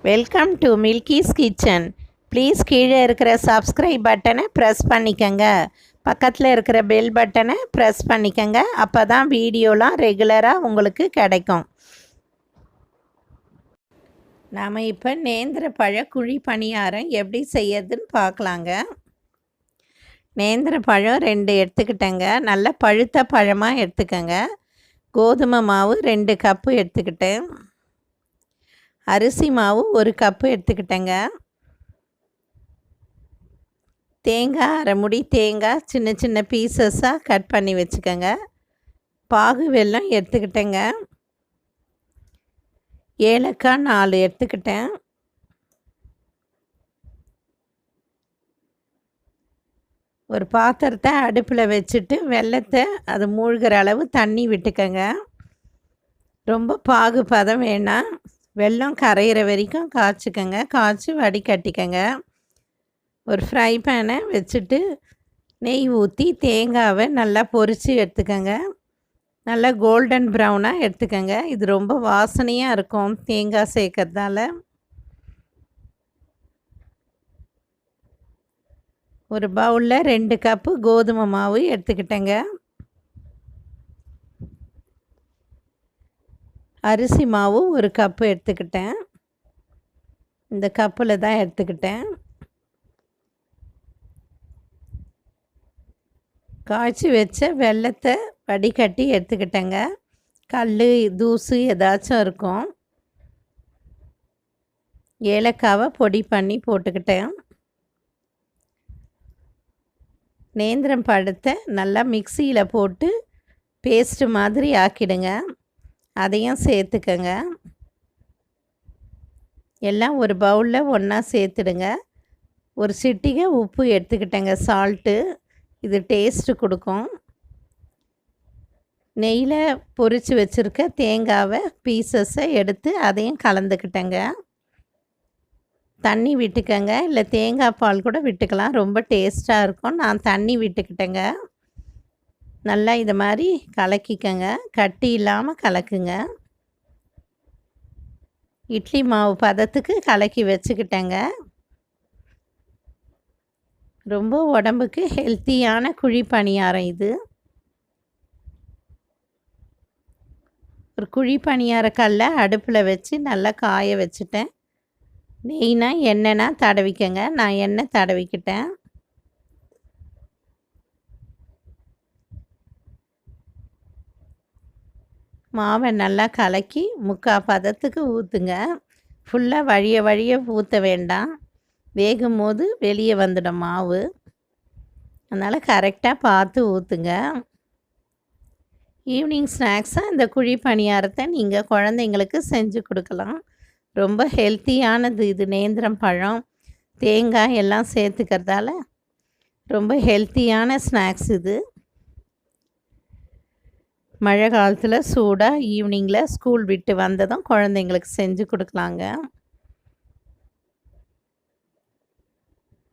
Welcome to Milky's kitchen. Please கீழே இருக்கிற subscribe பட்டனை ப்ரெஸ் பண்ணிக்கங்க. பக்கத்தில் இருக்கிற பெல் பட்டனை ப்ரெஸ் பண்ணிக்கங்க. அப்போ தான் வீடியோலாம் ரெகுலராக உங்களுக்கு கிடைக்கும். நாம் இப்போ நேந்திர பழ குழி பணியாரம் எப்படி செய்யறதுன்னு பார்க்கலாங்க. நேந்திர பழம் 2 எடுத்துக்கிட்டேங்க. நல்ல பழுத்த பழமாக எடுத்துக்கங்க. கோதுமை மாவு 2 கப்பு எடுத்துக்கிட்டேன். அரிசி மாவு 1 கப்பு எடுத்துக்கிட்டேங்க. தேங்காய், அரை முடி தேங்காய் சின்ன சின்ன பீசஸாக கட் பண்ணி வச்சுக்கோங்க. பாகு வெல்லம் எடுத்துக்கிட்டேங்க. ஏலக்காய் 4 எடுத்துக்கிட்டேன். ஒரு பாத்திரத்தை அடுப்பில் வச்சுட்டு வெல்லத்தை அது மூழ்கிற அளவு தண்ணி விட்டுக்கங்க. ரொம்ப பாகு பதம் வேணாம். வெல்லம் கரையிற வரைக்கும் காய்ச்சிக்கங்க. காய்ச்சி வடிகட்டிக்கங்க. ஒரு ஃப்ரை பேனை வச்சுட்டு நெய் ஊற்றி தேங்காவை நல்லா பொரித்து எடுத்துக்கங்க. நல்லா கோல்டன் ப்ரௌனாக எடுத்துக்கங்க. இது ரொம்ப வாசனையாக இருக்கும் தேங்காய் சேர்க்கறதால. ஒரு பவுலில் 2 கப்பு கோதுமை மாவு எடுத்துக்கிட்டேங்க. அரிசி மாவு 1 கப்பு எடுத்துக்கிட்டேன். இந்த கப்பில் தான் எடுத்துக்கிட்டேன். காய்ச்சி வச்ச வெல்லத்தை வடிகட்டி எடுத்துக்கிட்டேங்க. கல் தூசு ஏதாச்சும் இருக்கும். ஏலக்காவை பொடி பண்ணி போட்டுக்கிட்டேன். நேந்திரம் பழத்தை நல்லா மிக்சியில் போட்டு பேஸ்ட்டு மாதிரி ஆக்கிடுங்க. அதையும் சேர்த்துக்கங்க. எல்லாம் ஒரு பவுலில் ஒன்றா சேர்த்துடுங்க. ஒரு சிட்டிகை உப்பு எடுத்துக்கிட்டேங்க, சால்ட்டு. இது டேஸ்ட்டு கொடுக்கும். நெய்யில் பொரித்து வச்சுருக்க தேங்காவை பீசஸை எடுத்து அதையும் கலந்துக்கிட்டேங்க. தண்ணி விட்டுக்கங்க, இல்லை தேங்காய் பால் கூட விட்டுக்கலாம், ரொம்ப டேஸ்ட்டாக இருக்கும். நான் தண்ணி விட்டுக்கிட்டேங்க. நல்லா இது மாதிரி கலக்கிக்கங்க. கட்டி இல்லாமல் கலக்குங்க. இட்லி மாவு பதத்துக்கு கலக்கி வச்சுக்கிட்டேங்க. ரொம்ப உடம்புக்கு ஹெல்த்தியான குழி பணியாரம் இது. ஒரு குழி பணியார கல்லை அடுப்பில் வச்சு நல்லா காய வச்சுட்டேன். நெய்னா எண்ணெய்னா தடவிக்கங்க. நான் எண்ணெய் தடவிக்கிட்டேன். மாவை நல்லா கலக்கி 3/4 பதத்துக்கு ஊற்றுங்க. ஃபுல்லாக வழிய ஊற்ற வேண்டாம். வேகும் போது வெளியே வந்துடும் மாவு. அதனால் கரெக்டாக பார்த்து ஊற்றுங்க. ஈவினிங் ஸ்நாக்ஸாக இந்த குழி பணியாரத்தை நீங்கள் குழந்தைங்களுக்கு செஞ்சு கொடுக்கலாம். ரொம்ப ஹெல்த்தியானது இது. நேந்திரம் பழம் தேங்காய் எல்லாம் சேர்த்துக்கிறதால ரொம்ப ஹெல்த்தியான ஸ்நாக்ஸ் இது. மழை காலத்தில் சூடாக ஈவினிங்கில் ஸ்கூல் விட்டு வந்ததும் குழந்தைங்களுக்கு செஞ்சு கொடுக்கலாங்க.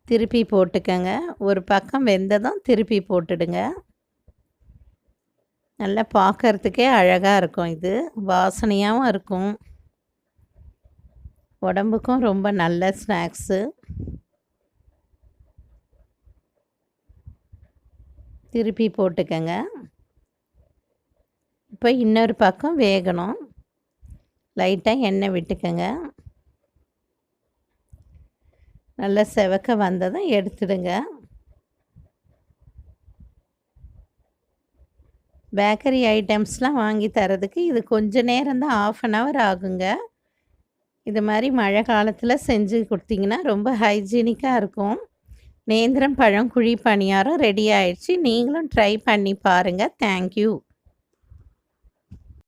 திருப்பி போட்டுக்கங்க. ஒரு பக்கம் வெந்ததும் திருப்பி போட்டுடுங்க. நல்லா பார்க்கறதுக்கே அழகாக இருக்கும். இது வாசனையாகவும் இருக்கும். உடம்புக்கும் ரொம்ப நல்ல ஸ்நாக்ஸு. திருப்பி போட்டுக்கங்க. இப்போ இன்னொரு பக்கம் வேகணும். லைட்டாக எண்ணெய் விட்டுக்கங்க. நல்லா செவக்க வந்ததும் எடுத்துடுங்க. பேக்கரி ஐட்டம்ஸ்லாம் வாங்கி தரதுக்கு இது கொஞ்ச நேரம் தான், 1/2 hour ஆகுங்க. இது மாதிரி மழை காலத்தில் செஞ்சு கொடுத்தீங்கன்னா ரொம்ப ஹைஜீனிக்காக இருக்கும். நேந்திரம் பழம் குழி பணியாரம் ரெடி ஆயிடுச்சு. நீங்களும் ட்ரை பண்ணி பாருங்கள். தேங்க்யூ.